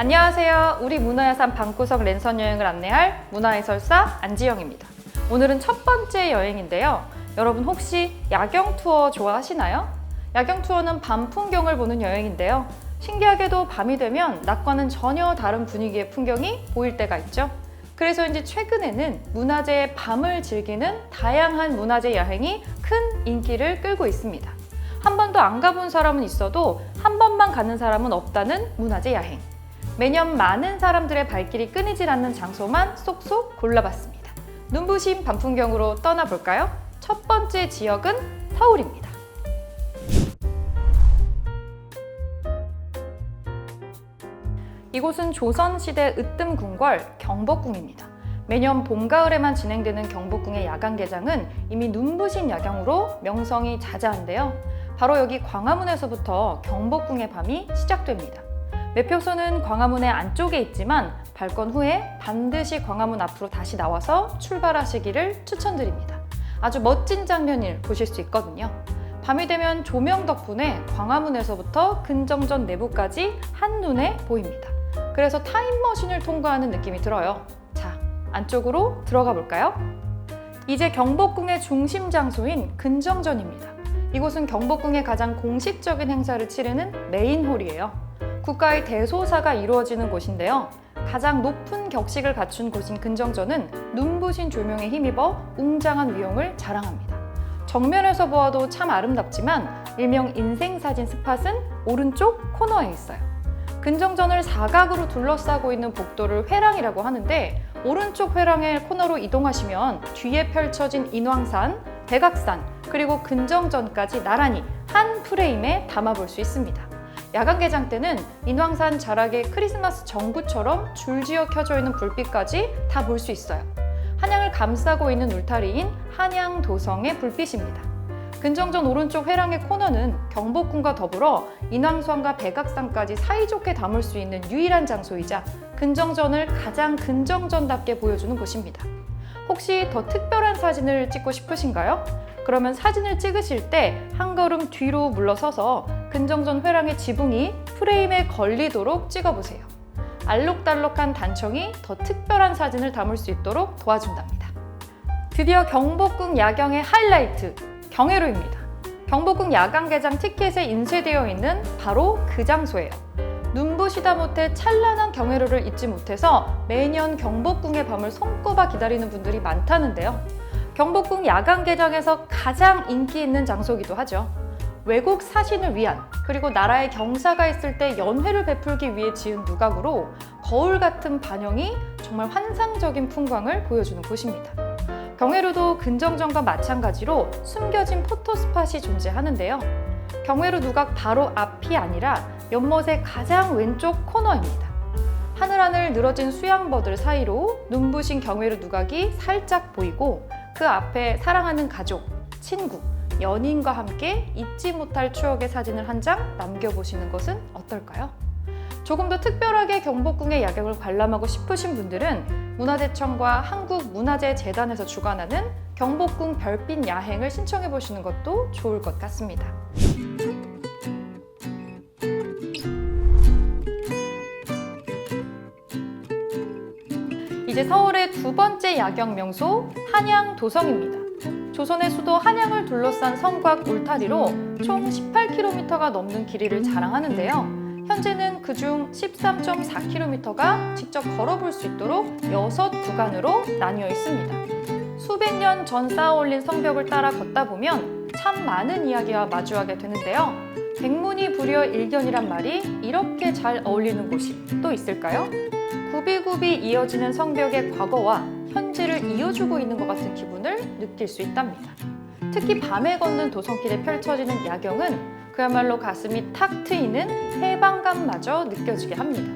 안녕하세요. 우리 문화유산 방구석 랜선 여행을 안내할 문화해설사 안지영입니다. 오늘은 첫 번째 여행인데요. 여러분 혹시 야경 투어 좋아하시나요? 야경 투어는 밤 풍경을 보는 여행인데요. 신기하게도 밤이 되면 낮과는 전혀 다른 분위기의 풍경이 보일 때가 있죠. 그래서인지 최근에는 문화재의 밤을 즐기는 다양한 문화재 여행이 큰 인기를 끌고 있습니다. 한 번도 안 가본 사람은 있어도 한 번만 가는 사람은 없다는 문화재 여행. 매년 많은 사람들의 발길이 끊이질 않는 장소만 쏙쏙 골라봤습니다. 눈부신 밤 풍경으로 떠나볼까요? 첫 번째 지역은 서울입니다. 이곳은 조선시대 으뜸궁궐 경복궁입니다. 매년 봄, 가을에만 진행되는 경복궁의 야간 개장은 이미 눈부신 야경으로 명성이 자자한데요. 바로 여기 광화문에서부터 경복궁의 밤이 시작됩니다. 매표소는 광화문의 안쪽에 있지만 발권 후에 반드시 광화문 앞으로 다시 나와서 출발하시기를 추천드립니다. 아주 멋진 장면을 보실 수 있거든요. 밤이 되면 조명 덕분에 광화문에서부터 근정전 내부까지 한눈에 보입니다. 그래서 타임머신을 통과하는 느낌이 들어요. 자, 안쪽으로 들어가 볼까요? 이제 경복궁의 중심 장소인 근정전입니다. 이곳은 경복궁의 가장 공식적인 행사를 치르는 메인홀이에요. 국가의 대소사가 이루어지는 곳인데요. 가장 높은 격식을 갖춘 곳인 근정전은 눈부신 조명에 힘입어 웅장한 위용을 자랑합니다. 정면에서 보아도 참 아름답지만 일명 인생사진 스팟은 오른쪽 코너에 있어요. 근정전을 사각으로 둘러싸고 있는 복도를 회랑이라고 하는데 오른쪽 회랑의 코너로 이동하시면 뒤에 펼쳐진 인왕산, 백악산, 그리고 근정전까지 나란히 한 프레임에 담아볼 수 있습니다. 야간 개장 때는 인왕산 자락에 크리스마스 전구처럼 줄지어 켜져 있는 불빛까지 다 볼 수 있어요. 한양을 감싸고 있는 울타리인 한양도성의 불빛입니다. 근정전 오른쪽 회랑의 코너는 경복궁과 더불어 인왕산과 백악산까지 사이좋게 담을 수 있는 유일한 장소이자 근정전을 가장 근정전답게 보여주는 곳입니다. 혹시 더 특별한 사진을 찍고 싶으신가요? 그러면 사진을 찍으실 때 한 걸음 뒤로 물러서서 근정전 회랑의 지붕이 프레임에 걸리도록 찍어보세요. 알록달록한 단청이 더 특별한 사진을 담을 수 있도록 도와준답니다. 드디어 경복궁 야경의 하이라이트, 경회로입니다. 경복궁 야간 개장 티켓에 인쇄되어 있는 바로 그 장소예요. 눈부시다 못해 찬란한 경회로를 잊지 못해서 매년 경복궁의 밤을 손꼽아 기다리는 분들이 많다는데요. 경복궁 야간 개장에서 가장 인기 있는 장소이기도 하죠. 외국 사신을 위한, 그리고 나라의 경사가 있을 때 연회를 베풀기 위해 지은 누각으로 거울 같은 반영이 정말 환상적인 풍광을 보여주는 곳입니다. 경회로도 근정전과 마찬가지로 숨겨진 포토스팟이 존재하는데요. 경회로 누각 바로 앞이 아니라 연못의 가장 왼쪽 코너입니다. 하늘하늘 늘어진 수양버들 사이로 눈부신 경회로 누각이 살짝 보이고 그 앞에 사랑하는 가족, 친구, 연인과 함께 잊지 못할 추억의 사진을 한 장 남겨보시는 것은 어떨까요? 조금 더 특별하게 경복궁의 야경을 관람하고 싶으신 분들은 문화재청과 한국문화재재단에서 주관하는 경복궁 별빛 야행을 신청해 보시는 것도 좋을 것 같습니다. 이제 서울의 두 번째 야경 명소 한양도성입니다. 조선의 수도 한양을 둘러싼 성곽 울타리로 총 18km가 넘는 길이를 자랑하는데요. 현재는 그중 13.4km가 직접 걸어볼 수 있도록 6구간으로 나뉘어 있습니다. 수백 년 전 쌓아올린 성벽을 따라 걷다 보면 참 많은 이야기와 마주하게 되는데요. 백문이 불여 일견이란 말이 이렇게 잘 어울리는 곳이 또 있을까요? 굽이굽이 이어지는 성벽의 과거와 현재를 이어주고 있는 것 같은 기분을 느낄 수 있답니다. 특히 밤에 걷는 도성길에 펼쳐지는 야경은 그야말로 가슴이 탁 트이는 해방감마저 느껴지게 합니다.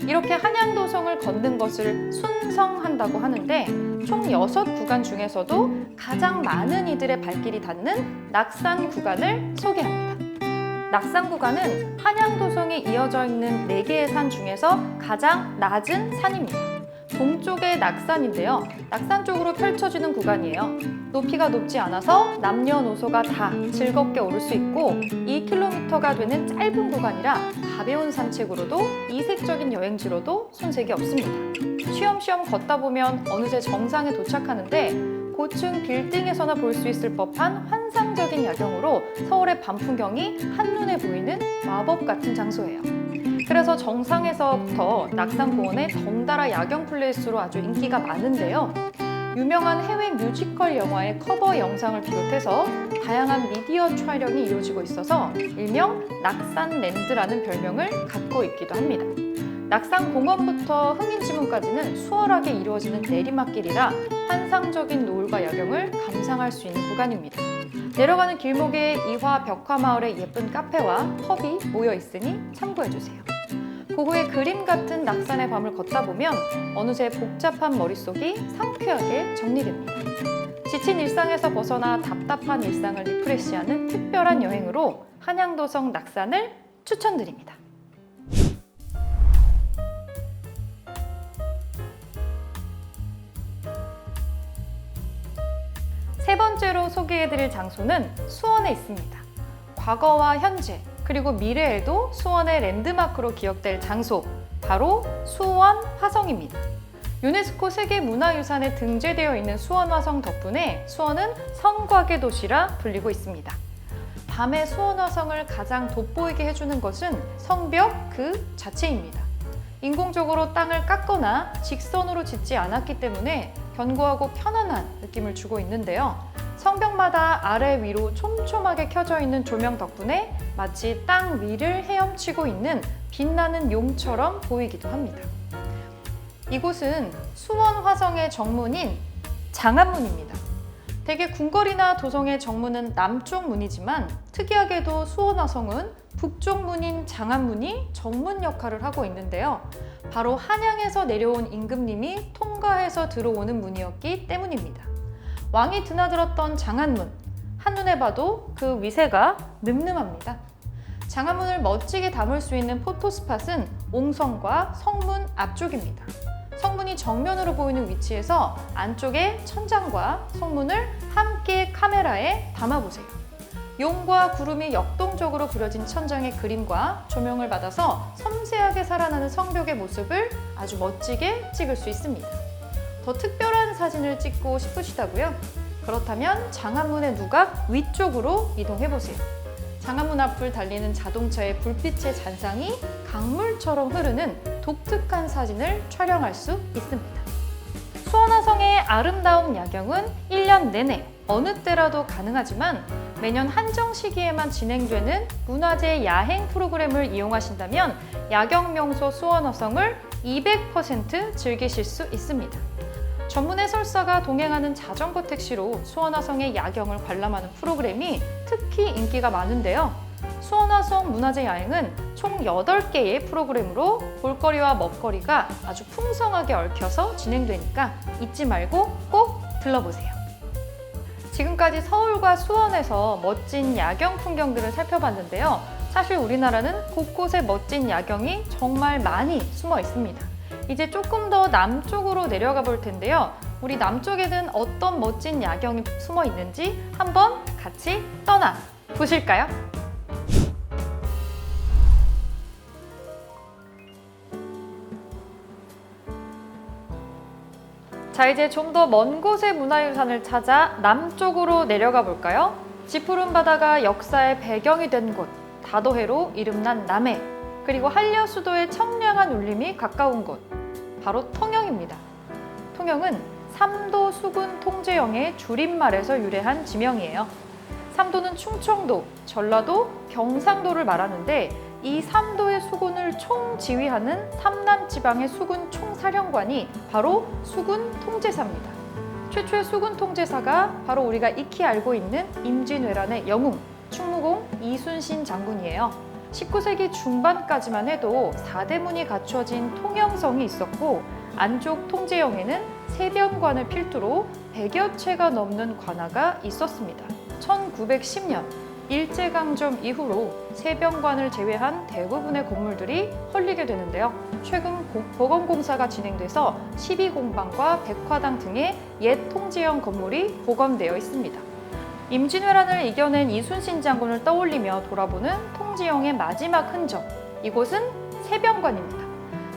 이렇게 한양도성을 걷는 것을 순성한다고 하는데 총 6구간 중에서도 가장 많은 이들의 발길이 닿는 낙산 구간을 소개합니다. 낙산 구간은 한양도성에 이어져 있는 4개의 산 중에서 가장 낮은 산입니다. 동쪽의 낙산인데요. 낙산 쪽으로 펼쳐지는 구간이에요. 높이가 높지 않아서 남녀노소가 다 즐겁게 오를 수 있고 2km가 되는 짧은 구간이라 가벼운 산책으로도 이색적인 여행지로도 손색이 없습니다. 쉬엄쉬엄 걷다 보면 어느새 정상에 도착하는데 고층 빌딩에서나 볼 수 있을 법한 환상적인 야경으로 서울의 밤 풍경이 한눈에 보이는 마법 같은 장소예요. 그래서 정상에서부터 낙산공원의 덩달아 야경 플레이스로 아주 인기가 많은데요. 유명한 해외 뮤지컬 영화의 커버 영상을 비롯해서 다양한 미디어 촬영이 이루어지고 있어서 일명 낙산랜드라는 별명을 갖고 있기도 합니다. 낙산공원부터 흥인지문까지는 수월하게 이루어지는 내리막길이라 환상적인 노을과 야경을 감상할 수 있는 구간입니다. 내려가는 길목에 이화 벽화마을의 예쁜 카페와 펍이 모여 있으니 참고해주세요. 고흐의 그림 같은 낙산의 밤을 걷다 보면 어느새 복잡한 머릿속이 상쾌하게 정리됩니다. 지친 일상에서 벗어나 답답한 일상을 리프레시하는 특별한 여행으로 한양도성 낙산을 추천드립니다. 세 번째로 소개해드릴 장소는 수원에 있습니다. 과거와 현재, 그리고 미래에도 수원의 랜드마크로 기억될 장소, 바로 수원 화성입니다. 유네스코 세계문화유산에 등재되어 있는 수원 화성 덕분에 수원은 성곽의 도시라 불리고 있습니다. 밤의 수원 화성을 가장 돋보이게 해주는 것은 성벽 그 자체입니다. 인공적으로 땅을 깎거나 직선으로 짓지 않았기 때문에 견고하고 편안한 느낌을 주고 있는데요. 성벽마다 아래 위로 촘촘하게 켜져 있는 조명 덕분에 마치 땅 위를 헤엄치고 있는 빛나는 용처럼 보이기도 합니다. 이곳은 수원 화성의 정문인 장안문입니다. 대개 궁궐이나 도성의 정문은 남쪽 문이지만 특이하게도 수원 화성은 북쪽 문인 장안문이 정문 역할을 하고 있는데요. 바로 한양에서 내려온 임금님이 통과해서 들어오는 문이었기 때문입니다. 왕이 드나들었던 장안문, 한눈에 봐도 그 위세가 늠름합니다. 장안문을 멋지게 담을 수 있는 포토스팟은 옹성과 성문 앞쪽입니다. 성문이 정면으로 보이는 위치에서 안쪽에 천장과 성문을 함께 카메라에 담아보세요. 용과 구름이 역동적으로 그려진 천장의 그림과 조명을 받아서 섬세하게 살아나는 성벽의 모습을 아주 멋지게 찍을 수 있습니다. 더 특별한 사진을 찍고 싶으시다고요? 그렇다면 장안문의 누각 위쪽으로 이동해보세요. 장안문 앞을 달리는 자동차의 불빛의 잔상이 강물처럼 흐르는 독특한 사진을 촬영할 수 있습니다. 수원화성의 아름다운 야경은 1년 내내 어느 때라도 가능하지만 매년 한정 시기에만 진행되는 문화재 야행 프로그램을 이용하신다면 야경 명소 수원화성을 200% 즐기실 수 있습니다. 전문 해설사가 동행하는 자전거 택시로 수원화성의 야경을 관람하는 프로그램이 특히 인기가 많은데요. 수원화성 문화재 야행은 총 8개의 프로그램으로 볼거리와 먹거리가 아주 풍성하게 얽혀서 진행되니까 잊지 말고 꼭 들러보세요. 지금까지 서울과 수원에서 멋진 야경 풍경들을 살펴봤는데요. 사실 우리나라는 곳곳에 멋진 야경이 정말 많이 숨어 있습니다. 이제 조금 더 남쪽으로 내려가 볼 텐데요. 우리 남쪽에는 어떤 멋진 야경이 숨어 있는지 한번 같이 떠나 보실까요? 자, 이제 좀 더 먼 곳의 문화유산을 찾아 남쪽으로 내려가 볼까요? 지푸른 바다가 역사의 배경이 된 곳, 다도해로 이름난 남해, 그리고 한려수도의 청량한 울림이 가까운 곳, 바로 통영입니다. 통영은 삼도 수군 통제영의 줄임말에서 유래한 지명이에요. 삼도는 충청도, 전라도, 경상도를 말하는데 이 삼도의 수군을 총지휘하는 삼남지방의 수군 총사령관이 바로 수군 통제사입니다. 최초의 수군 통제사가 바로 우리가 익히 알고 있는 임진왜란의 영웅, 충무공 이순신 장군이에요. 19세기 중반까지만 해도 4대문이 갖춰진 통영성이 있었고 안쪽 통제영에는 세변관을 필두로 100여 채가 넘는 관아가 있었습니다. 1910년 일제강점 이후로 세변관을 제외한 대부분의 건물들이 헐리게 되는데요. 최근 복원공사가 진행돼서 12공방과 백화당 등의 옛 통제영 건물이 복원되어 있습니다. 임진왜란을 이겨낸 이순신 장군을 떠올리며 돌아보는 통제영의 마지막 흔적, 이곳은 세병관입니다.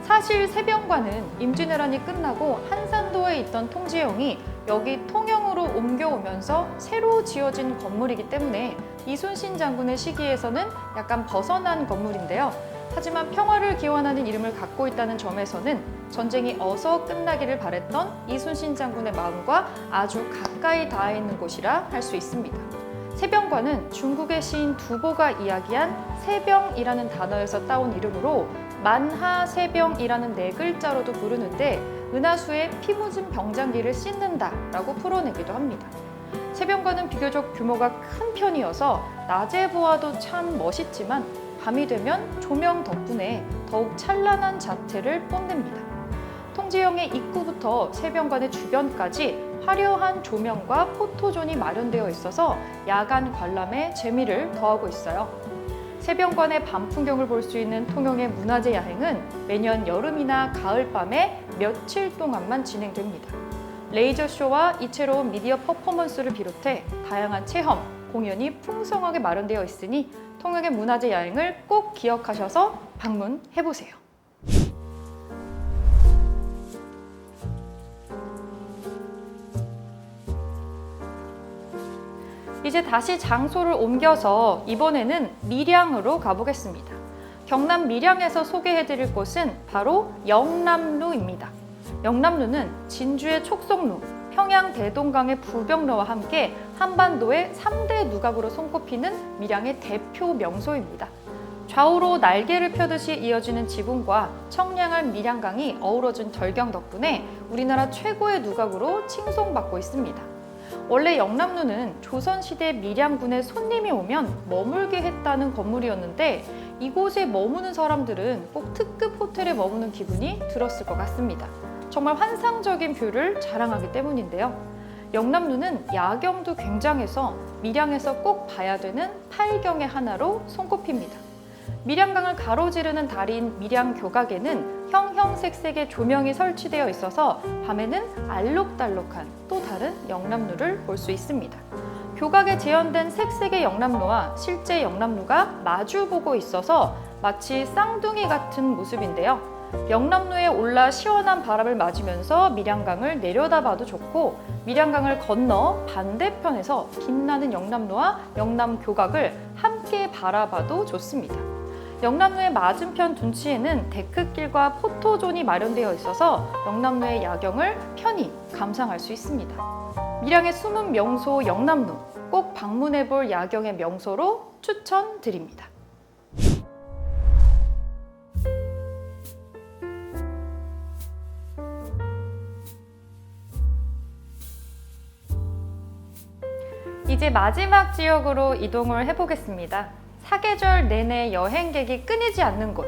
사실 세병관은 임진왜란이 끝나고 한산도에 있던 통지형이 여기 통영으로 옮겨오면서 새로 지어진 건물이기 때문에 이순신 장군의 시기에서는 약간 벗어난 건물인데요. 하지만 평화를 기원하는 이름을 갖고 있다는 점에서는 전쟁이 어서 끝나기를 바랬던 이순신 장군의 마음과 아주 가까이 닿아 있는 곳이라 할 수 있습니다. 세병관은 중국의 시인 두보가 이야기한 세병이라는 단어에서 따온 이름으로 만하세병이라는 네 글자로도 부르는데 은하수에 피 묻은 병장기를 씻는다라고 풀어내기도 합니다. 세병관은 비교적 규모가 큰 편이어서 낮에 보아도 참 멋있지만 밤이 되면 조명 덕분에 더욱 찬란한 자태를 뽐냅니다. 통제형의 입구부터 세병관의 주변까지 화려한 조명과 포토존이 마련되어 있어서 야간 관람에 재미를 더하고 있어요. 세병관의 밤 풍경을 볼 수 있는 통영의 문화재 야행은 매년 여름이나 가을밤에 며칠 동안만 진행됩니다. 레이저쇼와 이채로운 미디어 퍼포먼스를 비롯해 다양한 체험, 공연이 풍성하게 마련되어 있으니 통영의 문화재 야행을 꼭 기억하셔서 방문해보세요. 이제 다시 장소를 옮겨서 이번에는 밀양으로 가보겠습니다. 경남 밀양에서 소개해드릴 곳은 바로 영남루입니다. 영남루는 진주의 촉성루, 평양 대동강의 부병러와 함께 한반도의 3대 누각으로 손꼽히는 밀양의 대표 명소입니다. 좌우로 날개를 펴듯이 이어지는 지붕과 청량한 밀양강이 어우러진 절경 덕분에 우리나라 최고의 누각으로 칭송받고 있습니다. 원래 영남루는 조선시대 밀양군에 손님이 오면 머물게 했다는 건물이었는데 이곳에 머무는 사람들은 꼭 특급 호텔에 머무는 기분이 들었을 것 같습니다. 정말 환상적인 뷰를 자랑하기 때문인데요. 영남루는 야경도 굉장해서 밀양에서 꼭 봐야 되는 8경의 하나로 손꼽힙니다. 밀양강을 가로지르는 다리인 밀양교각에는 형형색색의 조명이 설치되어 있어서 밤에는 알록달록한 또 다른 영남루를 볼 수 있습니다. 교각에 재현된 색색의 영남루와 실제 영남루가 마주보고 있어서 마치 쌍둥이 같은 모습인데요. 영남루에 올라 시원한 바람을 맞으면서 밀양강을 내려다봐도 좋고 밀양강을 건너 반대편에서 빛나는 영남루와 영남교각을 함께 바라봐도 좋습니다. 영남루의 맞은편 둔치에는 데크길과 포토존이 마련되어 있어서 영남루의 야경을 편히 감상할 수 있습니다. 밀양의 숨은 명소 영남루, 꼭 방문해볼 야경의 명소로 추천드립니다. 이제 마지막 지역으로 이동을 해보겠습니다. 사계절 내내 여행객이 끊이지 않는 곳,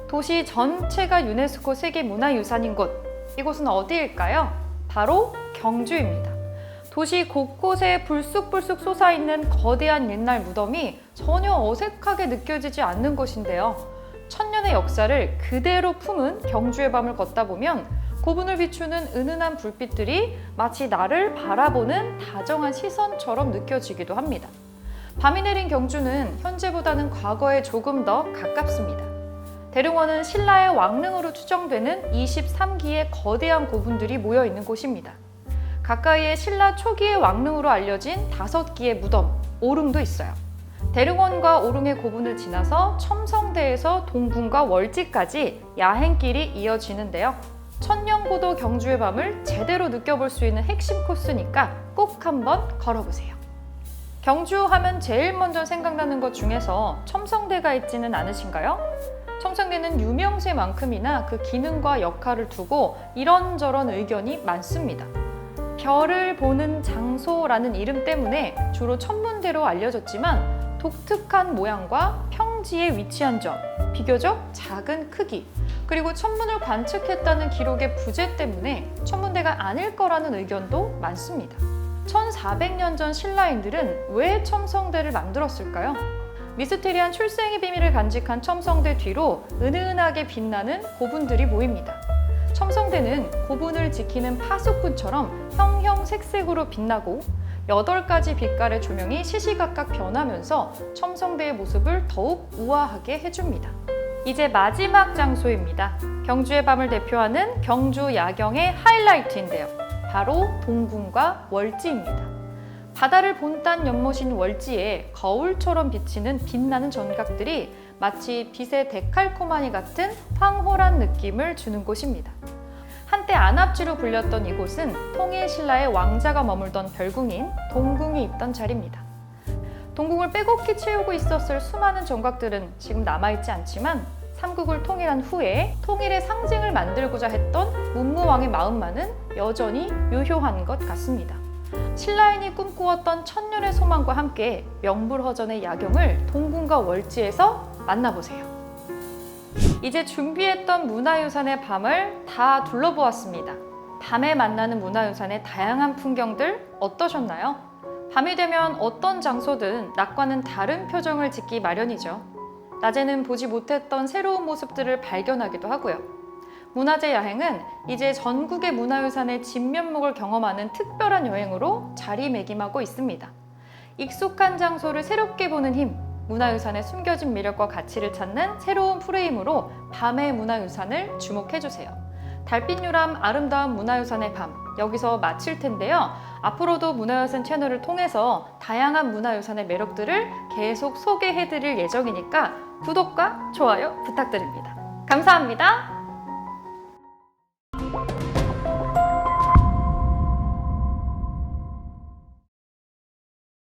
도시 전체가 유네스코 세계문화유산인 곳, 이곳은 어디일까요? 바로 경주입니다. 도시 곳곳에 불쑥불쑥 솟아있는 거대한 옛날 무덤이 전혀 어색하게 느껴지지 않는 곳인데요. 천년의 역사를 그대로 품은 경주의 밤을 걷다 보면 고분을 비추는 은은한 불빛들이 마치 나를 바라보는 다정한 시선처럼 느껴지기도 합니다. 밤이 내린 경주는 현재보다는 과거에 조금 더 가깝습니다. 대릉원은 신라의 왕릉으로 추정되는 23기의 거대한 고분들이 모여있는 곳입니다. 가까이에 신라 초기의 왕릉으로 알려진 5기의 무덤, 오릉도 있어요. 대릉원과 오릉의 고분을 지나서 첨성대에서 동궁과 월지까지 야행길이 이어지는데요. 천년고도 경주의 밤을 제대로 느껴볼 수 있는 핵심 코스니까 꼭 한번 걸어보세요. 경주 하면 제일 먼저 생각나는 것 중에서 첨성대가 있지는 않으신가요? 첨성대는 유명세만큼이나 그 기능과 역할을 두고 이런저런 의견이 많습니다. 별을 보는 장소라는 이름 때문에 주로 천문대로 알려졌지만 독특한 모양과 평지에 위치한 점, 비교적 작은 크기, 그리고 천문을 관측했다는 기록의 부재 때문에 천문대가 아닐 거라는 의견도 많습니다. 1400년 전 신라인들은 왜 첨성대를 만들었을까요? 미스테리한 출생의 비밀을 간직한 첨성대 뒤로 은은하게 빛나는 고분들이 보입니다. 첨성대는 고분을 지키는 파수꾼처럼 형형색색으로 빛나고 8가지 빛깔의 조명이 시시각각 변하면서 첨성대의 모습을 더욱 우아하게 해줍니다. 이제 마지막 장소입니다. 경주의 밤을 대표하는 경주 야경의 하이라이트인데요. 바로 동궁과 월지입니다. 바다를 본딴 연못인 월지에 거울처럼 비치는 빛나는 전각들이 마치 빛의 데칼코마니 같은 황홀한 느낌을 주는 곳입니다. 한때 안압지로 불렸던 이곳은 통일신라의 왕자가 머물던 별궁인 동궁이 있던 자리입니다. 동궁을 빼곡히 채우고 있었을 수많은 정각들은 지금 남아있지 않지만 삼국을 통일한 후에 통일의 상징을 만들고자 했던 문무왕의 마음만은 여전히 묘효한 것 같습니다. 신라인이 꿈꾸었던 천년의 소망과 함께 명불허전의 야경을 동궁과 월지에서 만나보세요. 이제 준비했던 문화유산의 밤을 다 둘러보았습니다. 밤에 만나는 문화유산의 다양한 풍경들 어떠셨나요? 밤이 되면 어떤 장소든 낮과는 다른 표정을 짓기 마련이죠. 낮에는 보지 못했던 새로운 모습들을 발견하기도 하고요. 문화재 여행은 이제 전국의 문화유산의 진면목을 경험하는 특별한 여행으로 자리매김하고 있습니다. 익숙한 장소를 새롭게 보는 힘, 문화유산의 숨겨진 매력과 가치를 찾는 새로운 프레임으로 밤의 문화유산을 주목해주세요. 달빛 유람 아름다운 문화유산의 밤, 여기서 마칠 텐데요. 앞으로도 문화유산 채널을 통해서 다양한 문화유산의 매력들을 계속 소개해드릴 예정이니까 구독과 좋아요 부탁드립니다. 감사합니다.